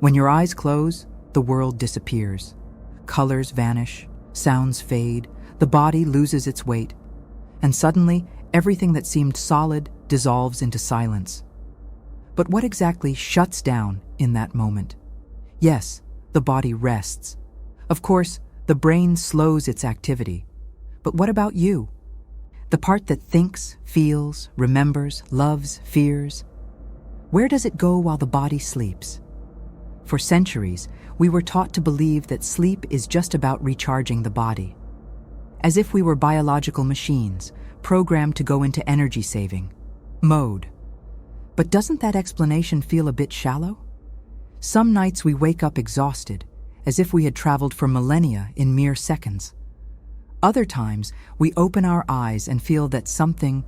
When your eyes close, the world disappears. Colors vanish, sounds fade, the body loses its weight, and suddenly everything that seemed solid dissolves into silence. But what exactly shuts down in that moment? Yes, the body rests. Of course, the brain slows its activity. But what about you? The part that thinks, feels, remembers, loves, fears. Where does it go while the body sleeps? For centuries, we were taught to believe that sleep is just about recharging the body, as if we were biological machines, programmed to go into energy-saving mode. But doesn't that explanation feel a bit shallow? Some nights we wake up exhausted, as if we had traveled for millennia in mere seconds. Other times, we open our eyes and feel that something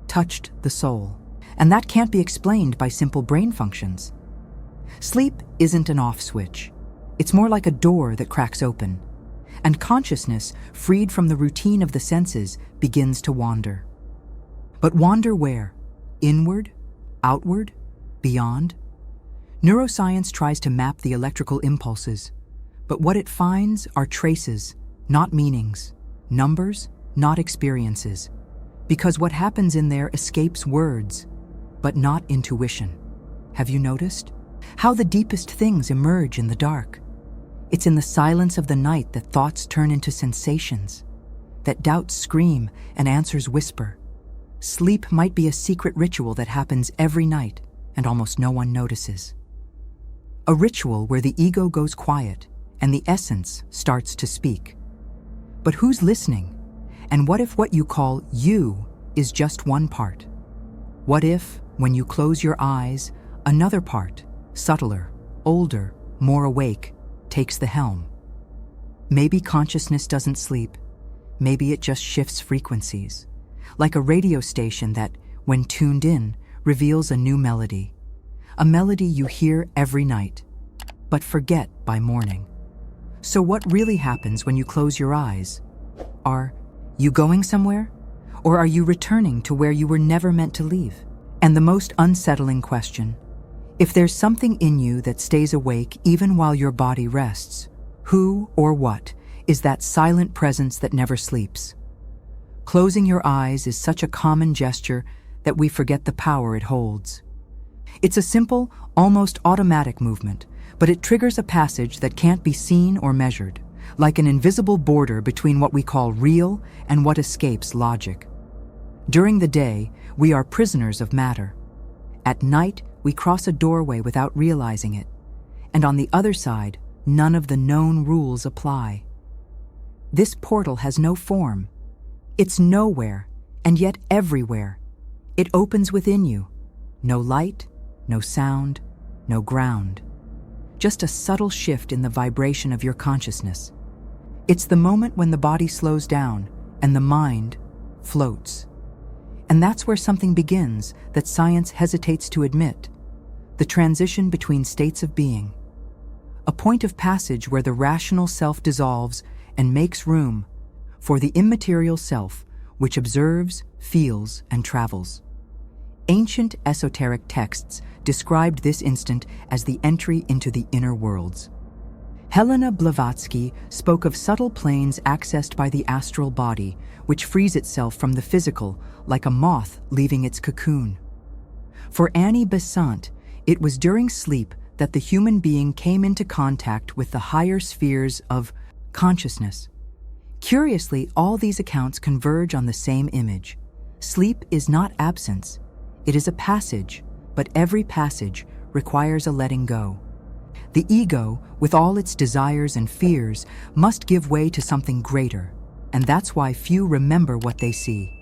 touched the soul, and that can't be explained by simple brain functions. Sleep isn't an off switch. It's more like a door that cracks open, and consciousness, freed from the routine of the senses, begins to wander. But wander where? Inward? Outward? Beyond? Neuroscience tries to map the electrical impulses, but what it finds are traces, not meanings, numbers, not experiences, because what happens in there escapes words, but not intuition. Have you noticed how the deepest things emerge in the dark? It's in the silence of the night that thoughts turn into sensations, that doubts scream and answers whisper. Sleep might be a secret ritual that happens every night and almost no one notices. A ritual where the ego goes quiet and the essence starts to speak. But who's listening? And what if what you call you is just one part? What if, when you close your eyes, another part, subtler, older, more awake, takes the helm? Maybe consciousness doesn't sleep. Maybe it just shifts frequencies, like a radio station that, when tuned in, reveals a new melody. A melody you hear every night, but forget by morning. So what really happens when you close your eyes? Are you going somewhere? Or are you returning to where you were never meant to leave? And the most unsettling question, if there's something in you that stays awake even while your body rests, who or what is that silent presence that never sleeps? Closing your eyes is such a common gesture that we forget the power it holds. It's a simple, almost automatic movement, but it triggers a passage that can't be seen or measured, like an invisible border between what we call real and what escapes logic. During the day, we are prisoners of matter. At night, we cross a doorway without realizing it, and on the other side, none of the known rules apply. This portal has no form. It's nowhere, and yet everywhere. It opens within you. No light, no sound, no ground. Just a subtle shift in the vibration of your consciousness. It's the moment when the body slows down and the mind floats. And that's where something begins that science hesitates to admit: the transition between states of being. A point of passage where the rational self dissolves and makes room for the immaterial self, which observes, feels, and travels. Ancient esoteric texts described this instant as the entry into the inner worlds. Helena Blavatsky spoke of subtle planes accessed by the astral body, which frees itself from the physical like a moth leaving its cocoon. For Annie Besant, it was during sleep that the human being came into contact with the higher spheres of consciousness. Curiously, all these accounts converge on the same image. Sleep is not absence. It is a passage, but every passage requires a letting go. The ego, with all its desires and fears, must give way to something greater, and that's why few remember what they see.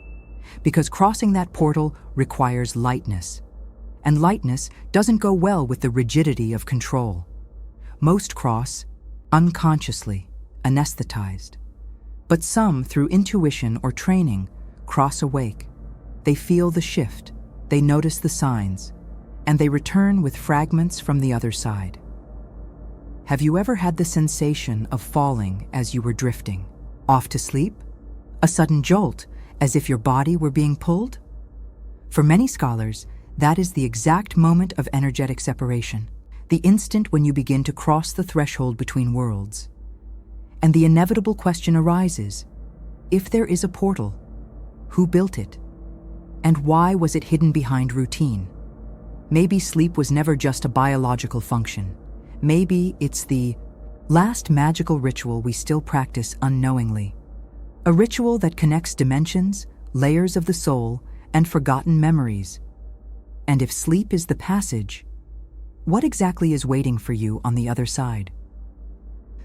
Because crossing that portal requires lightness, and lightness doesn't go well with the rigidity of control. Most cross unconsciously, anesthetized. But some, through intuition or training, cross awake. They feel the shift, they notice the signs, and they return with fragments from the other side. Have you ever had the sensation of falling as you were drifting? Off to sleep? A sudden jolt, as if your body were being pulled? For many scholars, that is the exact moment of energetic separation. the instant when you begin to cross the threshold between worlds. And the inevitable question arises, if there is a portal, who built it? And why was it hidden behind routine? Maybe sleep was never just a biological function. Maybe it's the last magical ritual we still practice unknowingly. A ritual that connects dimensions, layers of the soul, and forgotten memories. And if sleep is the passage, what exactly is waiting for you on the other side?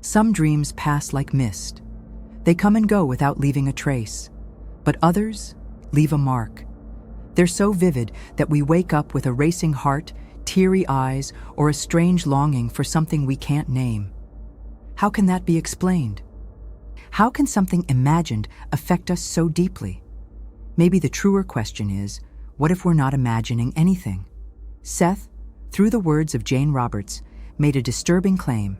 Some dreams pass like mist. They come and go without leaving a trace. But others leave a mark. They're so vivid that we wake up with a racing heart, teary eyes, or a strange longing for something we can't name. How can that be explained? How can something imagined affect us so deeply? Maybe the truer question is, what if we're not imagining anything? Seth, through the words of Jane Roberts, made a disturbing claim.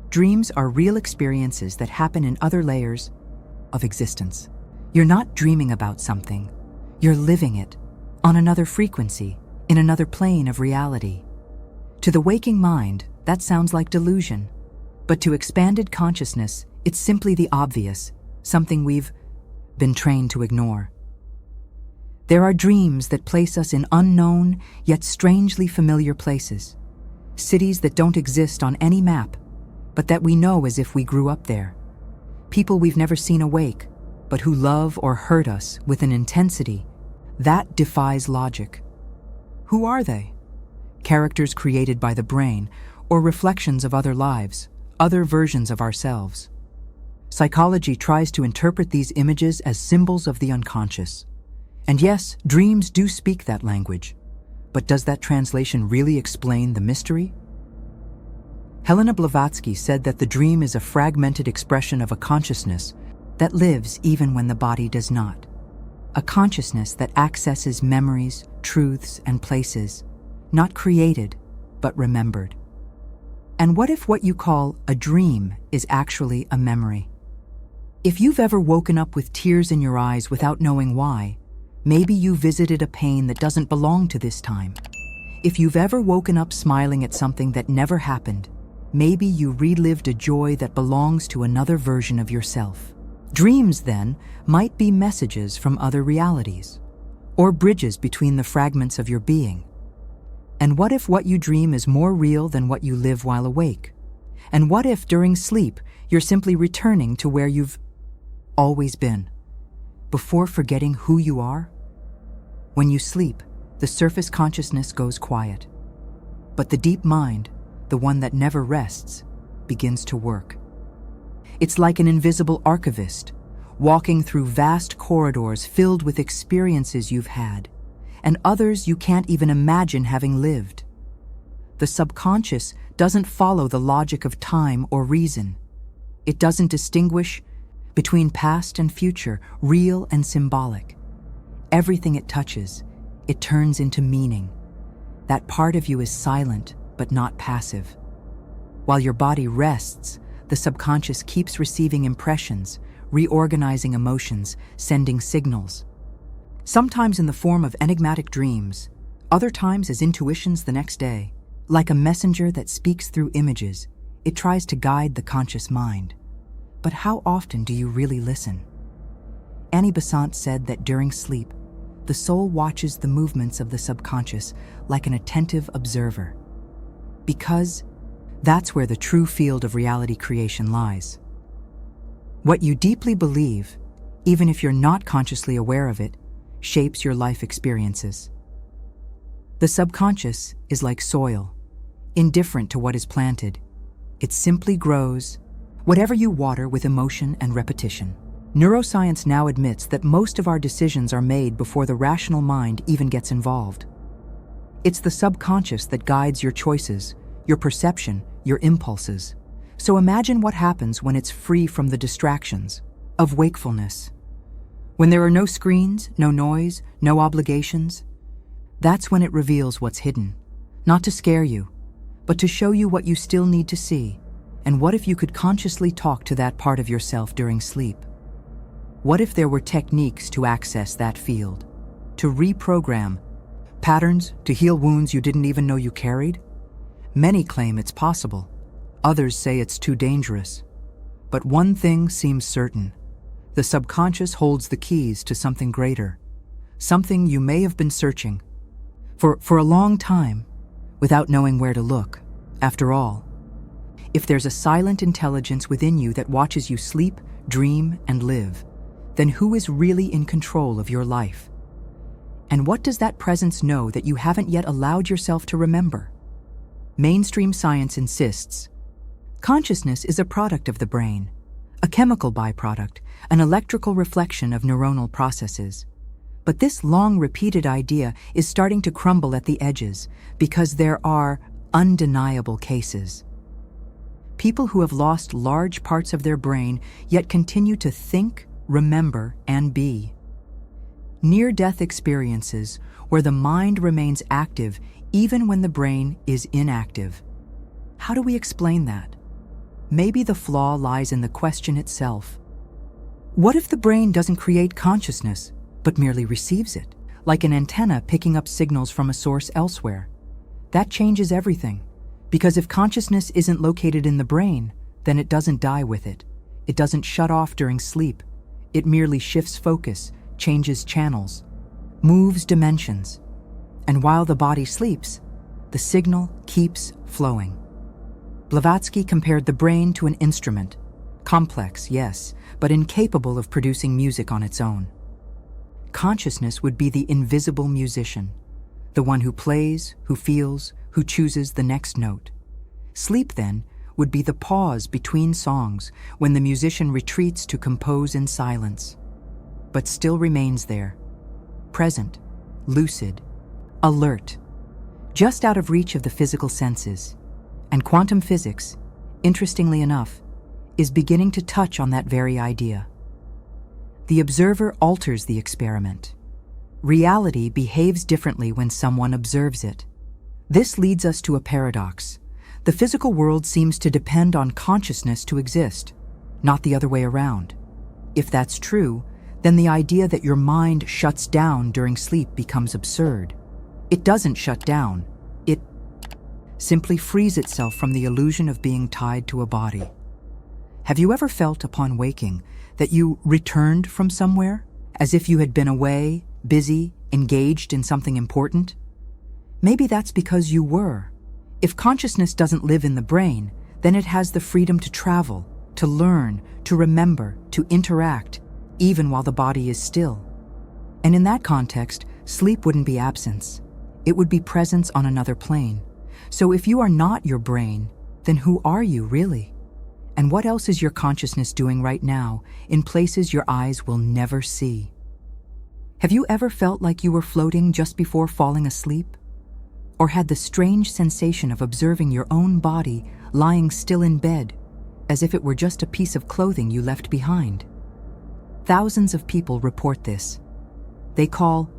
Dreams are real experiences that happen in other layers of existence. You're not dreaming about something. You're living it, on another frequency, in another plane of reality. To the waking mind, that sounds like delusion. But to expanded consciousness, it's simply the obvious, something we've been trained to ignore. There are dreams that place us in unknown, yet strangely familiar places. Cities that don't exist on any map, but that we know as if we grew up there. People we've never seen awake, but who love or hurt us with an intensity that defies logic. Who are they? Characters created by the brain, or reflections of other lives, other versions of ourselves? Psychology tries to interpret these images as symbols of the unconscious. And yes, dreams do speak that language. But does that translation really explain the mystery? Helena Blavatsky said that the dream is a fragmented expression of a consciousness that lives even when the body does not. A consciousness that accesses memories, truths, and places, not created, but remembered. And what if what you call a dream is actually a memory? If you've ever woken up with tears in your eyes without knowing why, maybe you visited a pain that doesn't belong to this time. If you've ever woken up smiling at something that never happened, maybe you relived a joy that belongs to another version of yourself. Dreams, then, might be messages from other realities, or bridges between the fragments of your being. And what if what you dream is more real than what you live while awake? And what if, during sleep, you're simply returning to where you've always been, before forgetting who you are? When you sleep, the surface consciousness goes quiet. But the deep mind, the one that never rests, begins to work. It's like an invisible archivist, walking through vast corridors filled with experiences you've had, and others you can't even imagine having lived. The subconscious doesn't follow the logic of time or reason. It doesn't distinguish between past and future, real and symbolic. Everything it touches, it turns into meaning. That part of you is silent, but not passive. While your body rests, the subconscious keeps receiving impressions, reorganizing emotions, sending signals. Sometimes in the form of enigmatic dreams, other times as intuitions the next day. Like a messenger that speaks through images, it tries to guide the conscious mind. But how often do you really listen? Annie Besant said that during sleep, the soul watches the movements of the subconscious like an attentive observer. Because that's where the true field of reality creation lies. What you deeply believe, even if you're not consciously aware of it, shapes your life experiences. The subconscious is like soil, indifferent to what is planted. It simply grows, whatever you water with emotion and repetition. Neuroscience now admits that most of our decisions are made before the rational mind even gets involved. It's the subconscious that guides your choices, your perception, your impulses. So imagine what happens when it's free from the distractions of wakefulness. When there are no screens, no noise, no obligations, that's when it reveals what's hidden. Not to scare you, but to show you what you still need to see. And what if you could consciously talk to that part of yourself during sleep? What if there were techniques to access that field, to reprogram patterns, to heal wounds you didn't even know you carried? Many claim it's possible. Others say it's too dangerous. But one thing seems certain. The subconscious holds the keys to something greater, something you may have been searching for a long time without knowing where to look. After all, if there's a silent intelligence within you that watches you sleep, dream, and live, then who is really in control of your life? And what does that presence know that you haven't yet allowed yourself to remember? Mainstream science insists consciousness is a product of the brain, a chemical byproduct, an electrical reflection of neuronal processes. But this long-repeated idea is starting to crumble at the edges because there are undeniable cases. People who have lost large parts of their brain yet continue to think, remember, and be. Near-death experiences where the mind remains active even when the brain is inactive. How do we explain that? Maybe the flaw lies in the question itself. What if the brain doesn't create consciousness, but merely receives it, like an antenna picking up signals from a source elsewhere? That changes everything, because if consciousness isn't located in the brain, then it doesn't die with it. It doesn't shut off during sleep. It merely shifts focus, changes channels, moves dimensions. And while the body sleeps, the signal keeps flowing. Blavatsky compared the brain to an instrument, complex, yes, but incapable of producing music on its own. Consciousness would be the invisible musician, the one who plays, who feels, who chooses the next note. Sleep, then, would be the pause between songs when the musician retreats to compose in silence, but still remains there, present, lucid, alert, just out of reach of the physical senses. And quantum physics, interestingly enough, is beginning to touch on that very idea. The observer alters the experiment. Reality behaves differently when someone observes it. This leads us to a paradox. The physical world seems to depend on consciousness to exist, not the other way around. If that's true, then the idea that your mind shuts down during sleep becomes absurd. It doesn't shut down. It simply frees itself from the illusion of being tied to a body. Have you ever felt upon waking that you returned from somewhere, as if you had been away, busy, engaged in something important? Maybe that's because you were. If consciousness doesn't live in the brain, then it has the freedom to travel, to learn, to remember, to interact, even while the body is still. And in that context, sleep wouldn't be absence. It would be presence on another plane. So if you are not your brain, then who are you really? And what else is your consciousness doing right now in places your eyes will never see? Have you ever felt like you were floating just before falling asleep? Or had the strange sensation of observing your own body lying still in bed, as if it were just a piece of clothing you left behind? Thousands of people report this. They call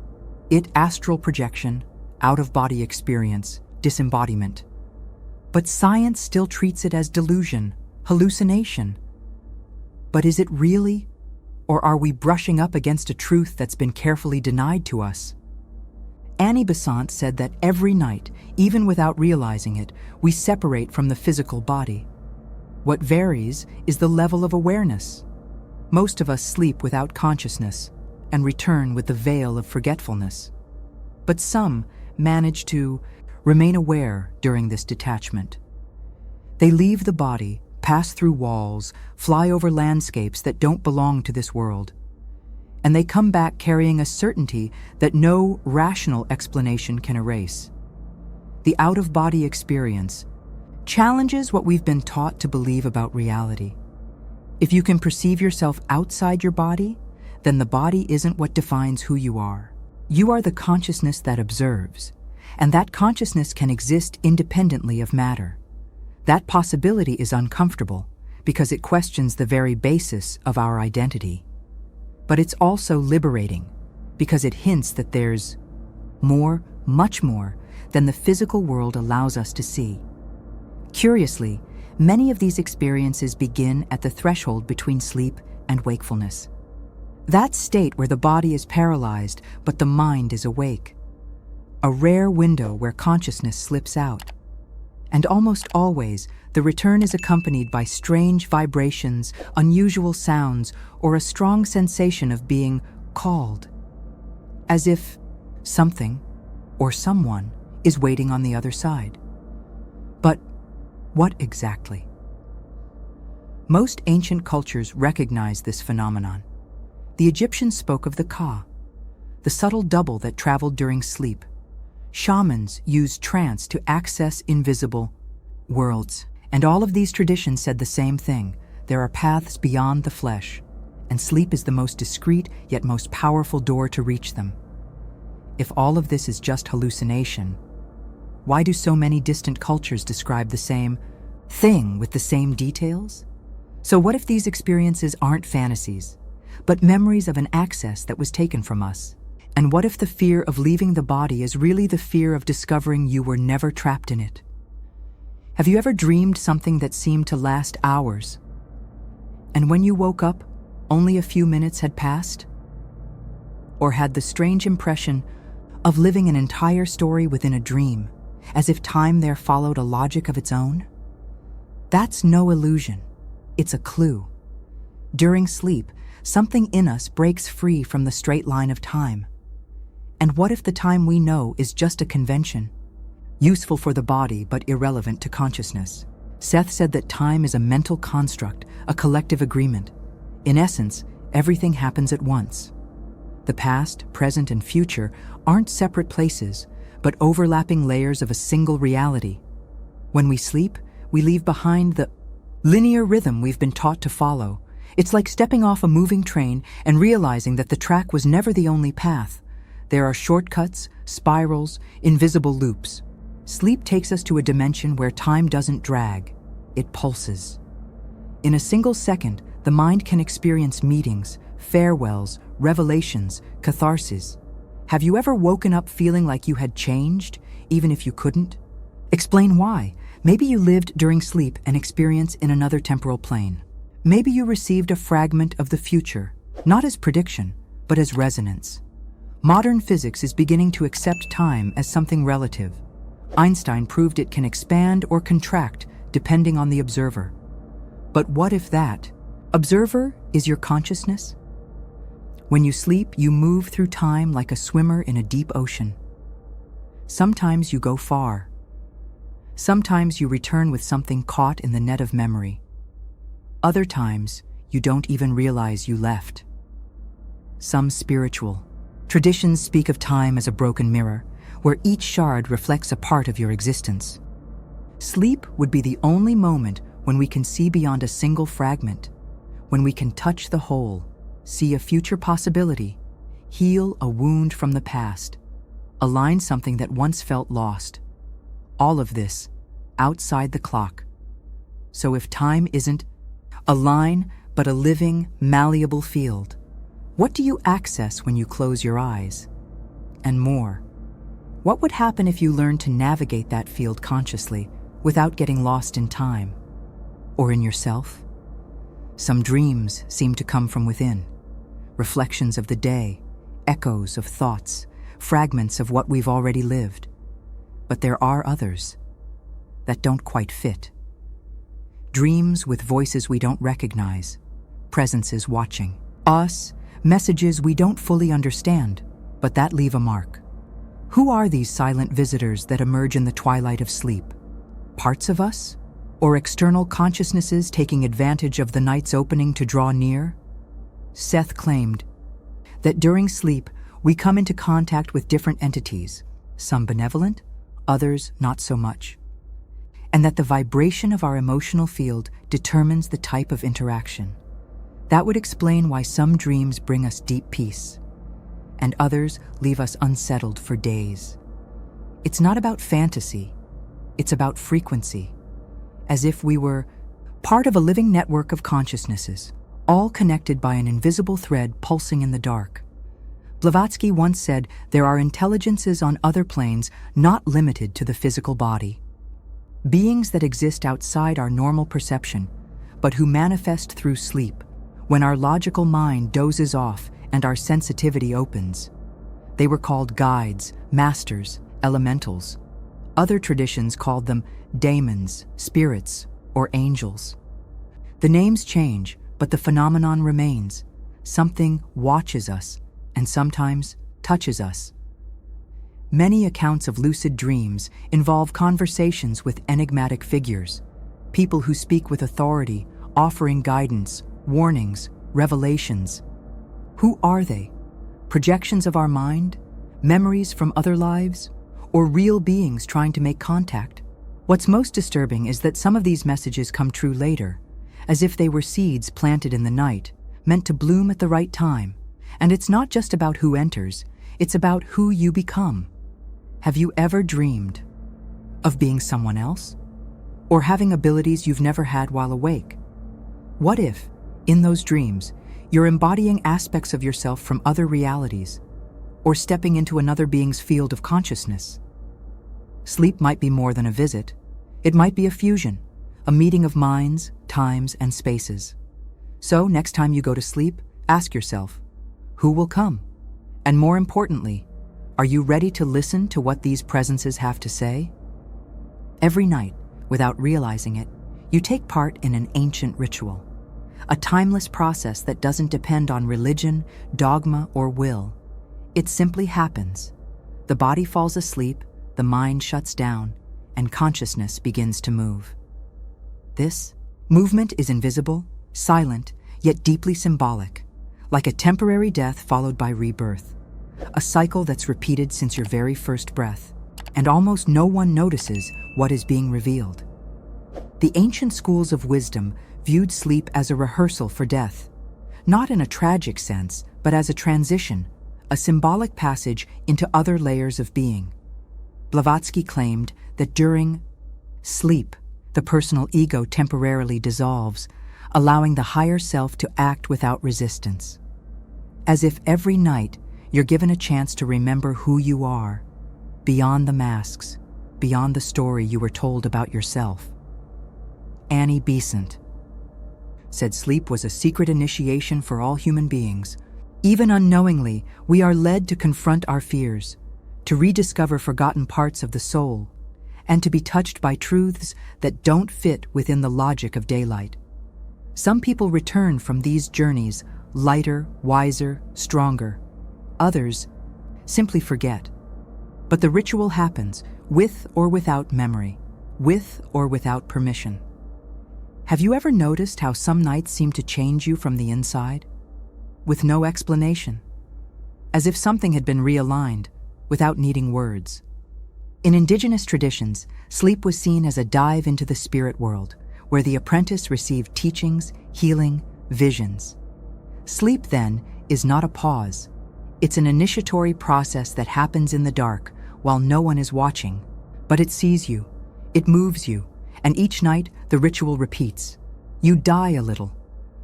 it astral projection, out-of-body experience, disembodiment. But science still treats it as delusion, hallucination. But is it really? Or are we brushing up against a truth that's been carefully denied to us? Annie Besant said that every night, even without realizing it, we separate from the physical body. What varies is the level of awareness. Most of us sleep without consciousness and return with the veil of forgetfulness. But some manage to remain aware during this detachment. They leave the body, pass through walls, fly over landscapes that don't belong to this world. And they come back carrying a certainty that no rational explanation can erase. The out-of-body experience challenges what we've been taught to believe about reality. If you can perceive yourself outside your body, then the body isn't what defines who you are. You are the consciousness that observes, and that consciousness can exist independently of matter. That possibility is uncomfortable because it questions the very basis of our identity. But it's also liberating because it hints that there's more, much more, than the physical world allows us to see. Curiously, many of these experiences begin at the threshold between sleep and wakefulness. That state where the body is paralyzed but the mind is awake. A rare window where consciousness slips out. And almost always, the return is accompanied by strange vibrations, unusual sounds, or a strong sensation of being called, as if something or someone is waiting on the other side. But what exactly? Most ancient cultures recognize this phenomenon. The Egyptians spoke of the Ka, the subtle double that traveled during sleep. Shamans used trance to access invisible worlds. And all of these traditions said the same thing. There are paths beyond the flesh, and sleep is the most discreet yet most powerful door to reach them. If all of this is just hallucination, why do so many distant cultures describe the same thing with the same details? So what if these experiences aren't fantasies, but memories of an access that was taken from us? And what if the fear of leaving the body is really the fear of discovering you were never trapped in it? Have you ever dreamed something that seemed to last hours? And when you woke up, only a few minutes had passed? Or had the strange impression of living an entire story within a dream, as if time there followed a logic of its own? That's no illusion. It's a clue. During sleep, something in us breaks free from the straight line of time. And what if the time we know is just a convention, useful for the body but irrelevant to consciousness? Seth said that time is a mental construct, a collective agreement. In essence, everything happens at once. The past, present, and future aren't separate places, but overlapping layers of a single reality. When we sleep, we leave behind the linear rhythm we've been taught to follow. It's like stepping off a moving train and realizing that the track was never the only path. There are shortcuts, spirals, invisible loops. Sleep takes us to a dimension where time doesn't drag, it pulses. In a single second, the mind can experience meetings, farewells, revelations, catharsis. Have you ever woken up feeling like you had changed, even if you couldn't? Explain why. Maybe you lived during sleep an experience in another temporal plane. Maybe you received a fragment of the future, not as prediction, but as resonance. Modern physics is beginning to accept time as something relative. Einstein proved it can expand or contract depending on the observer. But what if that observer is your consciousness? When you sleep, you move through time like a swimmer in a deep ocean. Sometimes you go far. Sometimes you return with something caught in the net of memory. Other times, you don't even realize you left. Some spiritual traditions speak of time as a broken mirror, where each shard reflects a part of your existence. Sleep would be the only moment when we can see beyond a single fragment, when we can touch the whole, see a future possibility, heal a wound from the past, align something that once felt lost. All of this outside the clock. So if time isn't a line, but a living, malleable field, what do you access when you close your eyes? And more, what would happen if you learned to navigate that field consciously without getting lost in time or in yourself? Some dreams seem to come from within, reflections of the day, echoes of thoughts, fragments of what we've already lived. But there are others that don't quite fit. Dreams with voices we don't recognize, presences watching us, messages we don't fully understand, but that leave a mark. Who are these silent visitors that emerge in the twilight of sleep? Parts of us? Or external consciousnesses taking advantage of the night's opening to draw near? Seth claimed that during sleep, we come into contact with different entities, some benevolent, others not so much, and that the vibration of our emotional field determines the type of interaction. That would explain why some dreams bring us deep peace, and others leave us unsettled for days. It's not about fantasy, it's about frequency, as if we were part of a living network of consciousnesses, all connected by an invisible thread pulsing in the dark. Blavatsky once said there are intelligences on other planes not limited to the physical body. Beings that exist outside our normal perception, but who manifest through sleep, when our logical mind dozes off and our sensitivity opens. They were called guides, masters, elementals. Other traditions called them daemons, spirits, or angels. The names change, but the phenomenon remains. Something watches us and sometimes touches us. Many accounts of lucid dreams involve conversations with enigmatic figures, people who speak with authority, offering guidance, warnings, revelations. Who are they? Projections of our mind? Memories from other lives? Or real beings trying to make contact? What's most disturbing is that some of these messages come true later, as if they were seeds planted in the night, meant to bloom at the right time. And it's not just about who enters, it's about who you become. Have you ever dreamed of being someone else? Or having abilities you've never had while awake? What if, in those dreams, you're embodying aspects of yourself from other realities, or stepping into another being's field of consciousness? Sleep might be more than a visit. It might be a fusion, a meeting of minds, times, and spaces. So, next time you go to sleep, ask yourself, who will come? And more importantly, are you ready to listen to what these presences have to say? Every night, without realizing it, you take part in an ancient ritual, a timeless process that doesn't depend on religion, dogma, or will. It simply happens. The body falls asleep, the mind shuts down, and consciousness begins to move. This movement is invisible, silent, yet deeply symbolic, like a temporary death followed by rebirth, a cycle that's repeated since your very first breath, and almost no one notices what is being revealed. The ancient schools of wisdom viewed sleep as a rehearsal for death, not in a tragic sense, but as a transition, a symbolic passage into other layers of being. Blavatsky claimed that during sleep, the personal ego temporarily dissolves, allowing the higher self to act without resistance. As if every night you're given a chance to remember who you are, beyond the masks, beyond the story you were told about yourself. Annie Besant said sleep was a secret initiation for all human beings. Even unknowingly, we are led to confront our fears, to rediscover forgotten parts of the soul, and to be touched by truths that don't fit within the logic of daylight. Some people return from these journeys lighter, wiser, stronger. Others simply forget. But the ritual happens, with or without memory, with or without permission. Have you ever noticed how some nights seem to change you from the inside? With no explanation. As if something had been realigned, without needing words. In indigenous traditions, sleep was seen as a dive into the spirit world, where the apprentice received teachings, healing, visions. Sleep, then, is not a pause. It's an initiatory process that happens in the dark, while no one is watching. But it sees you, it moves you, and each night the ritual repeats. You die a little,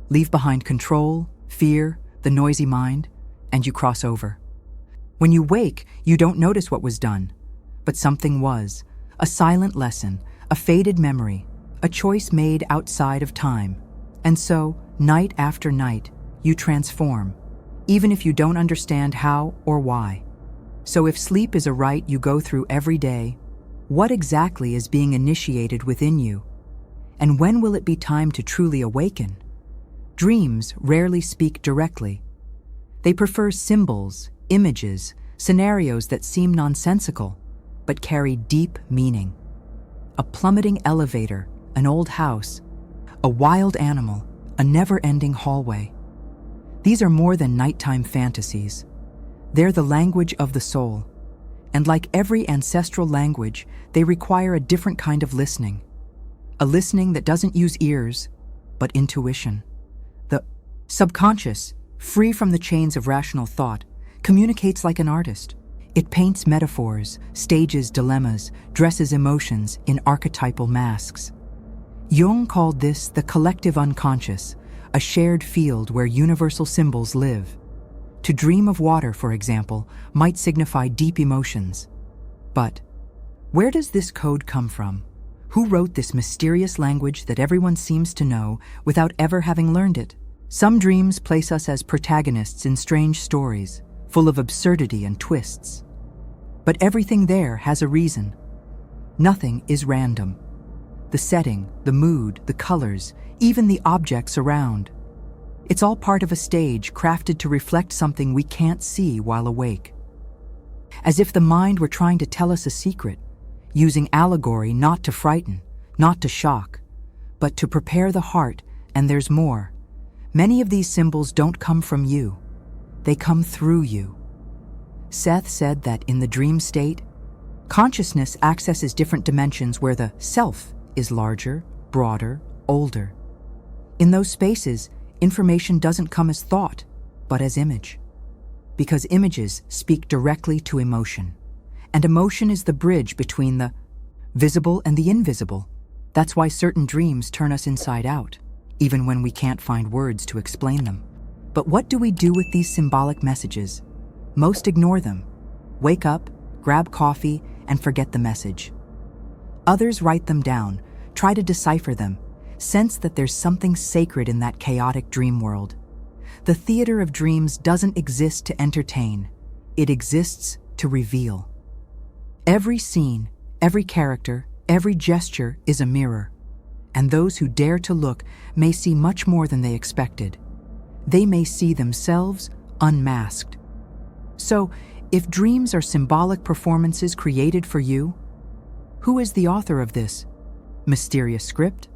leave behind control, fear, the noisy mind, and you cross over. When you wake, you don't notice what was done, but something was, a silent lesson, a faded memory, a choice made outside of time. And so, night after night, you transform, even if you don't understand how or why. So if sleep is a rite you go through every day, what exactly is being initiated within you? And when will it be time to truly awaken? Dreams rarely speak directly. They prefer symbols, images, scenarios that seem nonsensical, but carry deep meaning. A plummeting elevator, an old house, a wild animal, a never-ending hallway. These are more than nighttime fantasies. They're the language of the soul. And like every ancestral language, they require a different kind of listening. A listening that doesn't use ears, but intuition. The subconscious, free from the chains of rational thought, communicates like an artist. It paints metaphors, stages dilemmas, dresses emotions in archetypal masks. Jung called this the collective unconscious, a shared field where universal symbols live. To dream of water, for example, might signify deep emotions. But where does this code come from? Who wrote this mysterious language that everyone seems to know without ever having learned it? Some dreams place us as protagonists in strange stories, full of absurdity and twists. But everything there has a reason. Nothing is random. The setting, the mood, the colors, even the objects around. It's all part of a stage crafted to reflect something we can't see while awake. As if the mind were trying to tell us a secret, using allegory not to frighten, not to shock, but to prepare the heart, and there's more. Many of these symbols don't come from you. They come through you. Seth said that in the dream state, consciousness accesses different dimensions where the self is larger, broader, older. In those spaces, information doesn't come as thought, but as image. Because images speak directly to emotion. And emotion is the bridge between the visible and the invisible. That's why certain dreams turn us inside out, even when we can't find words to explain them. But what do we do with these symbolic messages? Most ignore them. Wake up, grab coffee, and forget the message. Others write them down, try to decipher them, sense that there's something sacred in that chaotic dream world. The theater of dreams doesn't exist to entertain. It exists to reveal. Every scene, every character, every gesture is a mirror. And those who dare to look may see much more than they expected. They may see themselves unmasked. So, if dreams are symbolic performances created for you, who is the author of this mysterious script?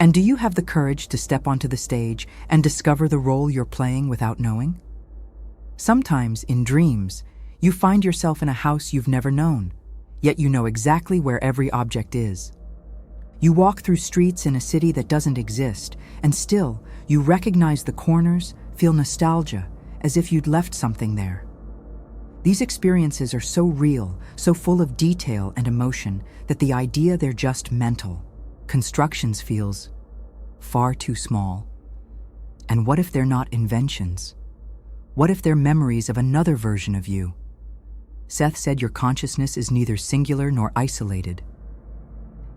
And do you have the courage to step onto the stage and discover the role you're playing without knowing? Sometimes, in dreams, you find yourself in a house you've never known, yet you know exactly where every object is. You walk through streets in a city that doesn't exist, and still, you recognize the corners, feel nostalgia, as if you'd left something there. These experiences are so real, so full of detail and emotion, that the idea they're just mental, constructions feels far too small. And what if they're not inventions? What if they're memories of another version of you? Seth said your consciousness is neither singular nor isolated.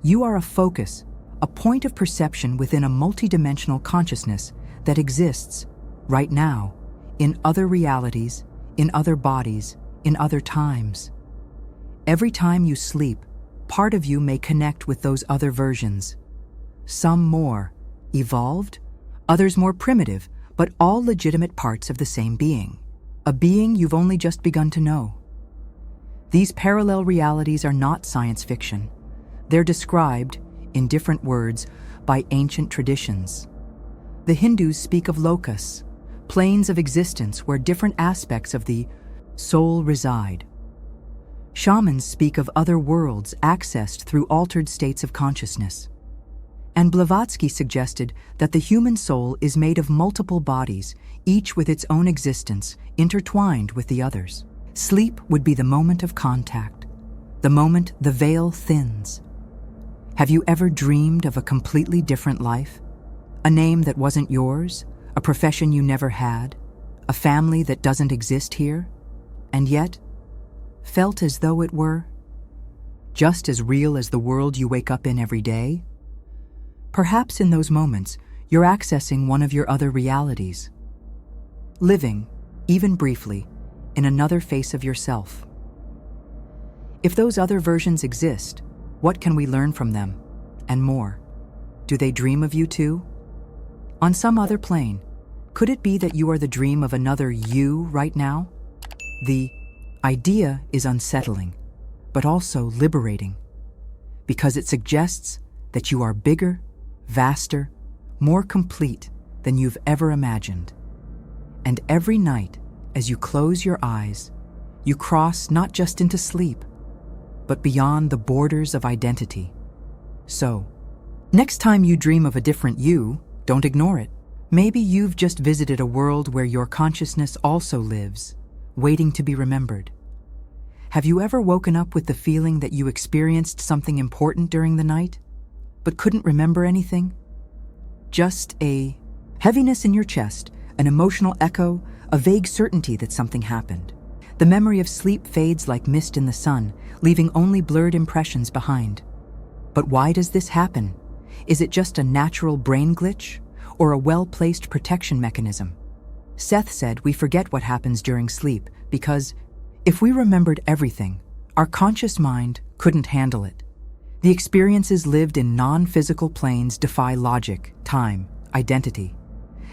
You are a focus, a point of perception within a multidimensional consciousness that exists right now in other realities, in other bodies, in other times. Every time you sleep, part of you may connect with those other versions. Some more evolved, others more primitive, but all legitimate parts of the same being. A being you've only just begun to know. These parallel realities are not science fiction. They're described, in different words, by ancient traditions. The Hindus speak of lokas, planes of existence where different aspects of the soul reside. Shamans speak of other worlds accessed through altered states of consciousness. And Blavatsky suggested that the human soul is made of multiple bodies, each with its own existence, intertwined with the others. Sleep would be the moment of contact, the moment the veil thins. Have you ever dreamed of a completely different life? A name that wasn't yours? A profession you never had? A family that doesn't exist here? And yet, felt as though it were? Just as real as the world you wake up in every day? Perhaps in those moments, you're accessing one of your other realities. Living, even briefly, in another face of yourself. If those other versions exist, what can we learn from them? And more, do they dream of you too? On some other plane, could it be that you are the dream of another you right now? The idea is unsettling, but also liberating, because it suggests that you are bigger, vaster, more complete than you've ever imagined. And every night, as you close your eyes, you cross not just into sleep, but beyond the borders of identity. So, next time you dream of a different you, don't ignore it. Maybe you've just visited a world where your consciousness also lives, waiting to be remembered. Have you ever woken up with the feeling that you experienced something important during the night, but couldn't remember anything? Just a heaviness in your chest, an emotional echo, a vague certainty that something happened. The memory of sleep fades like mist in the sun, leaving only blurred impressions behind. But why does this happen? Is it just a natural brain glitch, or a well-placed protection mechanism? Seth said we forget what happens during sleep because if we remembered everything, our conscious mind couldn't handle it. The experiences lived in non-physical planes defy logic, time, identity,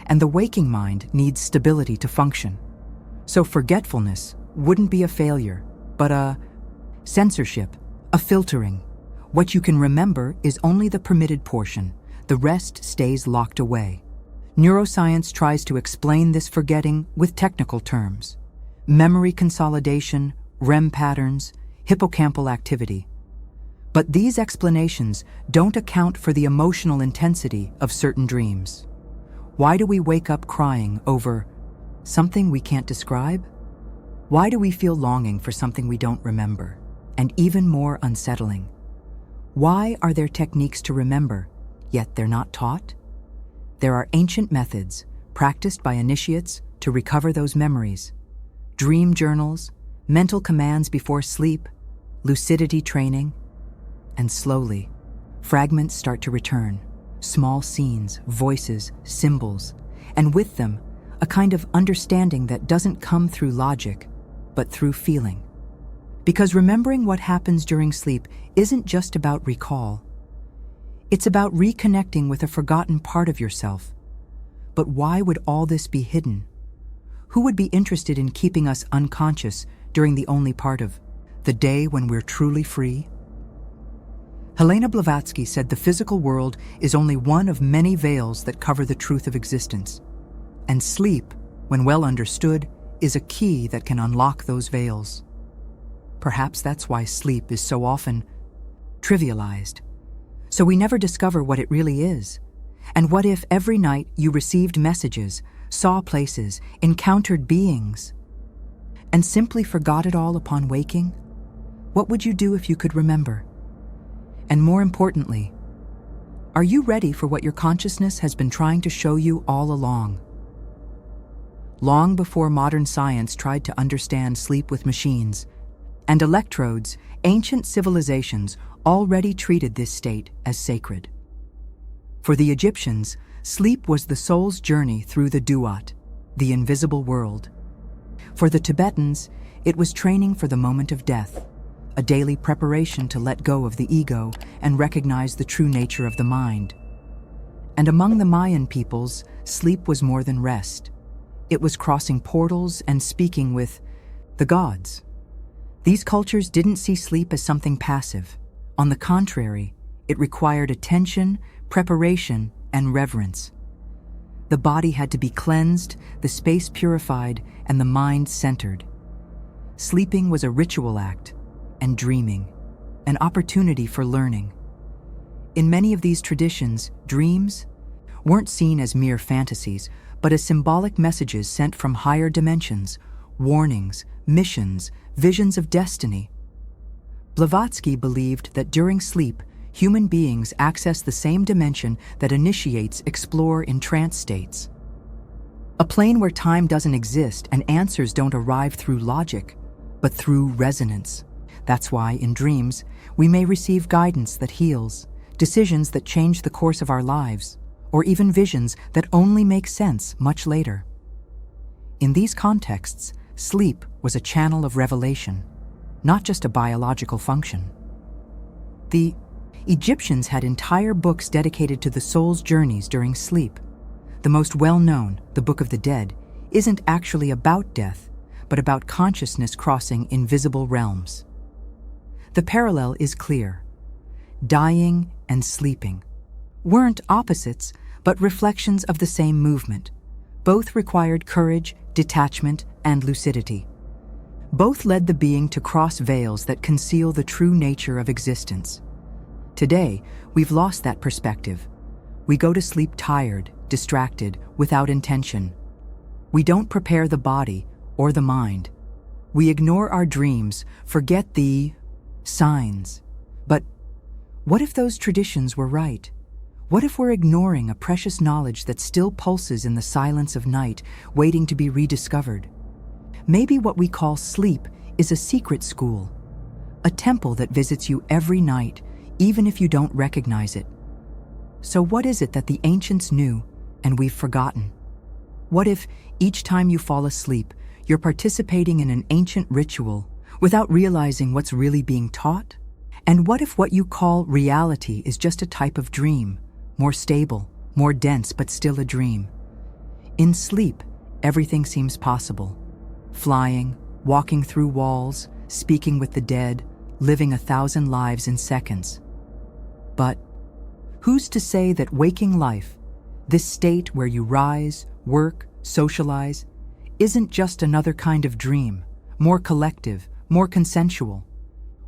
and the waking mind needs stability to function. So forgetfulness wouldn't be a failure, but a censorship, a filtering. What you can remember is only the permitted portion. The rest stays locked away. Neuroscience tries to explain this forgetting with technical terms: memory consolidation, REM patterns, hippocampal activity. But these explanations don't account for the emotional intensity of certain dreams. Why do we wake up crying over something we can't describe? Why do we feel longing for something we don't remember? And even more unsettling, why are there techniques to remember, yet they're not taught? There are ancient methods practiced by initiates to recover those memories: dream journals, mental commands before sleep, lucidity training. And slowly, fragments start to return: small scenes, voices, symbols, and with them, a kind of understanding that doesn't come through logic, but through feeling. Because remembering what happens during sleep isn't just about recall. It's about reconnecting with a forgotten part of yourself. But why would all this be hidden? Who would be interested in keeping us unconscious during the only part of the day when we're truly free? Helena Blavatsky said the physical world is only one of many veils that cover the truth of existence. And sleep, when well understood, is a key that can unlock those veils. Perhaps that's why sleep is so often trivialized. So we never discover what it really is. And what if every night you received messages, saw places, encountered beings, and simply forgot it all upon waking? What would you do if you could remember? And more importantly, are you ready for what your consciousness has been trying to show you all along? Long before modern science tried to understand sleep with machines and electrodes, ancient civilizations already treated this state as sacred. For the Egyptians, sleep was the soul's journey through the duat, the invisible world. For the Tibetans, it was training for the moment of death, a daily preparation to let go of the ego and recognize the true nature of the mind. And among the Mayan peoples, sleep was more than rest. It was crossing portals and speaking with the gods. These cultures didn't see sleep as something passive. On the contrary, it required attention, preparation, and reverence. The body had to be cleansed, the space purified, and the mind centered. Sleeping was a ritual act, and dreaming, an opportunity for learning. In many of these traditions, dreams weren't seen as mere fantasies, but as symbolic messages sent from higher dimensions, warnings, missions, visions of destiny. Blavatsky believed that during sleep, human beings access the same dimension that initiates explore in trance states. A plane where time doesn't exist and answers don't arrive through logic, but through resonance. That's why, in dreams, we may receive guidance that heals, decisions that change the course of our lives, or even visions that only make sense much later. In these contexts, sleep was a channel of revelation, not just a biological function. The Egyptians had entire books dedicated to the soul's journeys during sleep. The most well-known, the Book of the Dead, isn't actually about death, but about consciousness crossing invisible realms. The parallel is clear. Dying and sleeping weren't opposites, but reflections of the same movement. Both required courage, detachment, and lucidity. Both led the being to cross veils that conceal the true nature of existence. Today, we've lost that perspective. We go to sleep tired, distracted, without intention. We don't prepare the body or the mind. We ignore our dreams, forget the signs. But what if those traditions were right? What if we're ignoring a precious knowledge that still pulses in the silence of night, waiting to be rediscovered? Maybe what we call sleep is a secret school, a temple that visits you every night, even if you don't recognize it. So what is it that the ancients knew and we've forgotten? What if each time you fall asleep, you're participating in an ancient ritual without realizing what's really being taught? And what if what you call reality is just a type of dream, more stable, more dense, but still a dream? In sleep, everything seems possible. Flying, walking through walls, speaking with the dead, living 1,000 lives in seconds. But who's to say that waking life, this state where you rise, work, socialize, isn't just another kind of dream, more collective, more consensual?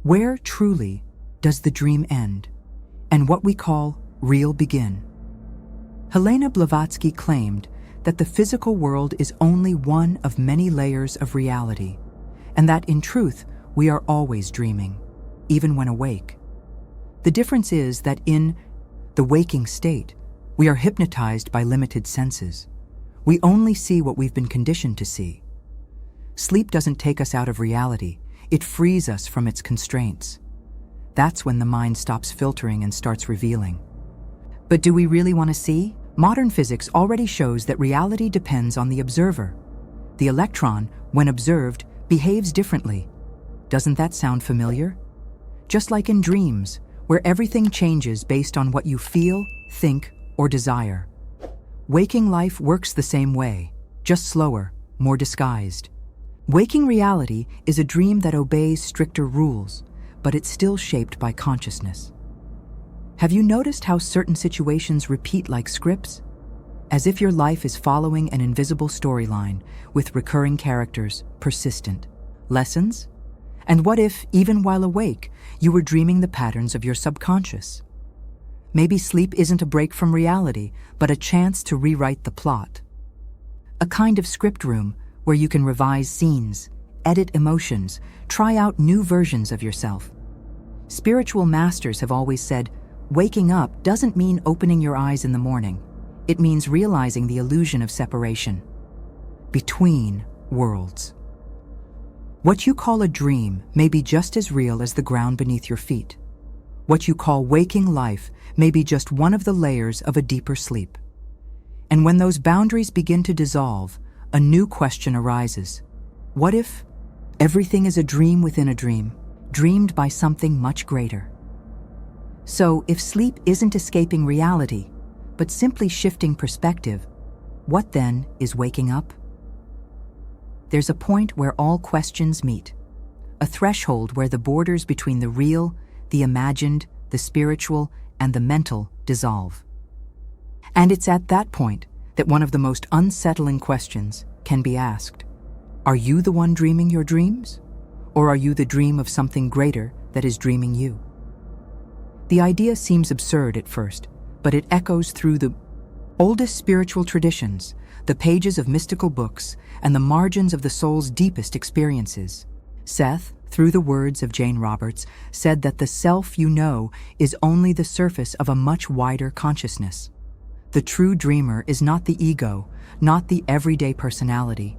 Where truly does the dream end, and what we call real begin? Helena Blavatsky claimed that the physical world is only one of many layers of reality, and that in truth we are always dreaming, even when awake. The difference is that in the waking state, we are hypnotized by limited senses. We only see what we've been conditioned to see. Sleep doesn't take us out of reality, it frees us from its constraints. That's when the mind stops filtering and starts revealing. But do we really want to see? Modern physics already shows that reality depends on the observer. The electron, when observed, behaves differently. Doesn't that sound familiar? Just like in dreams, where everything changes based on what you feel, think, or desire. Waking life works the same way, just slower, more disguised. Waking reality is a dream that obeys stricter rules, but it's still shaped by consciousness. Have you noticed how certain situations repeat like scripts? As if your life is following an invisible storyline with recurring characters, persistent. Lessons? And what if, even while awake, you were dreaming the patterns of your subconscious? Maybe sleep isn't a break from reality, but a chance to rewrite the plot. A kind of script room where you can revise scenes, edit emotions, try out new versions of yourself. Spiritual masters have always said, waking up doesn't mean opening your eyes in the morning. It means realizing the illusion of separation between worlds. What you call a dream may be just as real as the ground beneath your feet. What you call waking life may be just one of the layers of a deeper sleep. And when those boundaries begin to dissolve, a new question arises. What if everything is a dream within a dream, dreamed by something much greater? So, if sleep isn't escaping reality, but simply shifting perspective, what then is waking up? There's a point where all questions meet, a threshold where the borders between the real, the imagined, the spiritual, and the mental dissolve. And it's at that point that one of the most unsettling questions can be asked. Are you the one dreaming your dreams? Or are you the dream of something greater that is dreaming you? The idea seems absurd at first, but it echoes through the oldest spiritual traditions, the pages of mystical books, and the margins of the soul's deepest experiences. Seth, through the words of Jane Roberts, said that the self you know is only the surface of a much wider consciousness. The true dreamer is not the ego, not the everyday personality.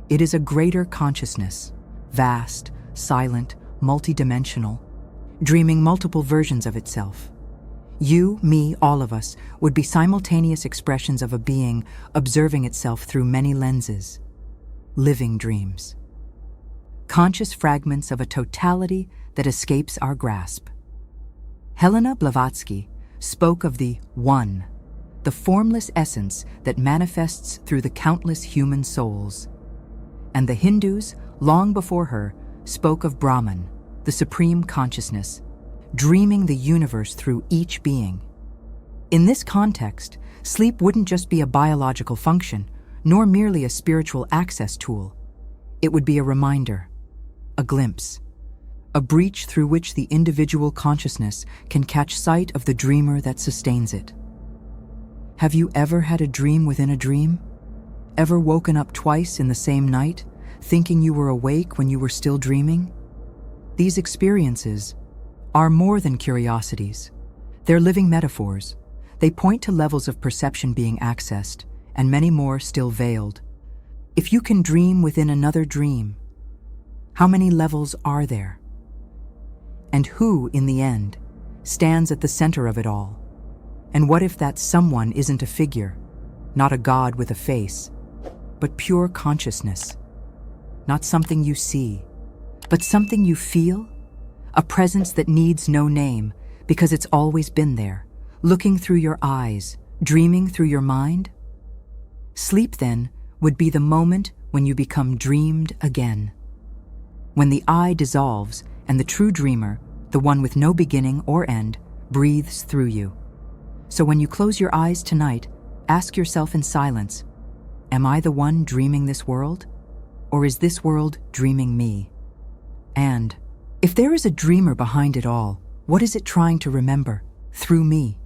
It is a greater consciousness, vast, silent, multidimensional, dreaming multiple versions of itself. You, me, all of us would be simultaneous expressions of a being observing itself through many lenses. Living dreams. Conscious fragments of a totality that escapes our grasp. Helena Blavatsky spoke of the One, the formless essence that manifests through the countless human souls. And the Hindus, long before her, spoke of Brahman, the supreme consciousness, dreaming the universe through each being. In this context, sleep wouldn't just be a biological function, nor merely a spiritual access tool. It would be a reminder, a glimpse, a breach through which the individual consciousness can catch sight of the dreamer that sustains it. Have you ever had a dream within a dream? Ever woken up twice in the same night, thinking you were awake when you were still dreaming? These experiences are more than curiosities. They're living metaphors. They point to levels of perception being accessed, and many more still veiled. If you can dream within another dream, how many levels are there? And who, in the end, stands at the center of it all? And what if that someone isn't a figure, not a god with a face, but pure consciousness? Not something you see, but something you feel? a presence that needs no name because it's always been there, looking through your eyes, dreaming through your mind? Sleep, then, would be the moment when you become dreamed again. When the I dissolves and the true dreamer, the one with no beginning or end, breathes through you. So when you close your eyes tonight, ask yourself in silence, am I the one dreaming this world? Or is this world dreaming me? And if there is a dreamer behind it all, what is it trying to remember through me?